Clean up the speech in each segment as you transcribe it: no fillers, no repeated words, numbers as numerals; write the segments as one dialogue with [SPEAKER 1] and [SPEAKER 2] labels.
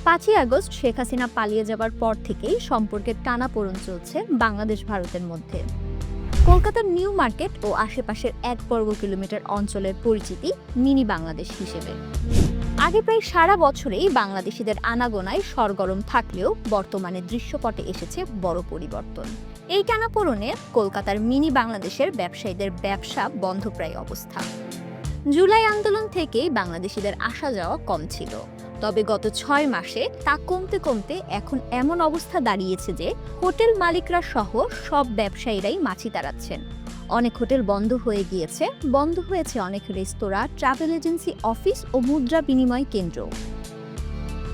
[SPEAKER 1] 5ই August Sheikh Hasina পালিয়ে যাবার পর থেকেই সম্পর্কের টানাপোড়েন চলছে বাংলাদেশ ভারতের মধ্যে। কলকাতার নিউ মার্কেট ও আশেপাশের 1 বর্গ কিলোমিটার অঞ্চলের পরিচিতি মিনি বাংলাদেশ হিসেবে। আগে প্রায় সারা বছরেই বাংলাদেশিদের আনাগোনায় সরগরম থাকলেও বর্তমানে দৃশ্যপটে এসেছে বড় পরিবর্তন। এই টানাপোড়েনে কলকাতার মিনি বাংলাদেশের ব্যবসায়ীদের ব্যবসা বন্ধপ্রায় অবস্থা। জুলাই আন্দোলন থেকেই বাংলাদেশিদের আসা যাওয়া কম ছিল, তবে গত 6 মাসে তা কমতে কমতে এখন এমন অবস্থা দাঁড়িয়েছে যে হোটেল মালিকরা সহ সব ব্যবসায়ীরাই মাছি তাড়াচ্ছেন। অনেক হোটেল বন্ধ হয়ে গিয়েছে, বন্ধ হয়েছে অনেক রেস্তোরাঁ, ট্রাভেল এজেন্সি, অফিস ও মুদ্রা বিনিময় কেন্দ্র।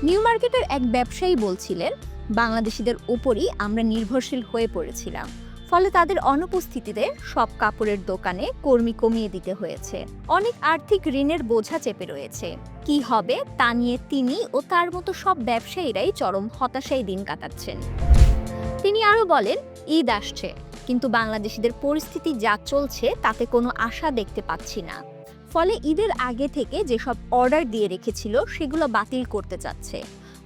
[SPEAKER 1] নিউ মার্কেটের এক ব্যবসায়ী বলছিলেন, বাংলাদেশিদের উপরই আমরা নির্ভরশীল হয়ে পড়েছিলাম, ফলে তাদের অনুপস্থিতিতে সব কাপড়ের দোকানে কর্মী কমিয়ে দিতে হয়েছে। অনেক আর্থিক ঋণের বোঝা চেপে রয়েছে। কি হবে তা নিয়ে তিনি ও তার মতো সব ব্যবসায়ীরাই চরম হতাশায় দিন কাটাচ্ছেন। তিনি আরও বলেন, ঈদ আসছে, কিন্তু বাংলাদেশিদের পরিস্থিতি যা চলছে তাতে কোনো আশা দেখতে পাচ্ছি না। ফলে ঈদের আগে থেকে যেসব অর্ডার দিয়ে রেখেছিল সেগুলো বাতিল করতে চাচ্ছে।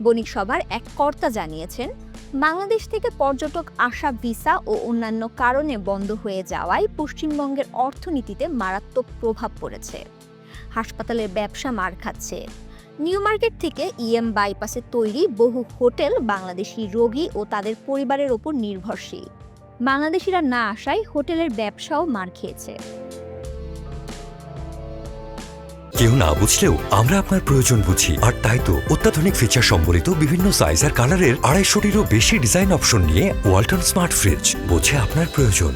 [SPEAKER 1] বণিক সভার এক কর্তা জানিয়েছেন, বাংলাদেশ থেকে পর্যটক আসা ভিসা ও অন্যান্য কারণে বন্ধ হয়ে যাওয়ায় পশ্চিমবঙ্গের অর্থনীতিতে মারাত্মক প্রভাব পড়েছে। হাসপাতালের ব্যবসা মার খাচ্ছে। নিউ মার্কেট থেকে বাইপাসে তৈরি বহু হোটেল বাংলাদেশি রোগী ও তাদের পরিবারের ওপর নির্ভরশীল। বাংলাদেশিরা না আসায় হোটেলের ব্যবসাও মার খেয়েছে।
[SPEAKER 2] কেউ না বুঝলেও আমরা আপনার প্রয়োজন বুঝি, আর তাই তো অত্যাধুনিক ফিচার সম্বলিত বিভিন্ন সাইজ আর কালারের 250টিরও বেশি ডিজাইন অপশন নিয়ে ওয়ালটন স্মার্ট ফ্রিজ বোঝে আপনার প্রয়োজন।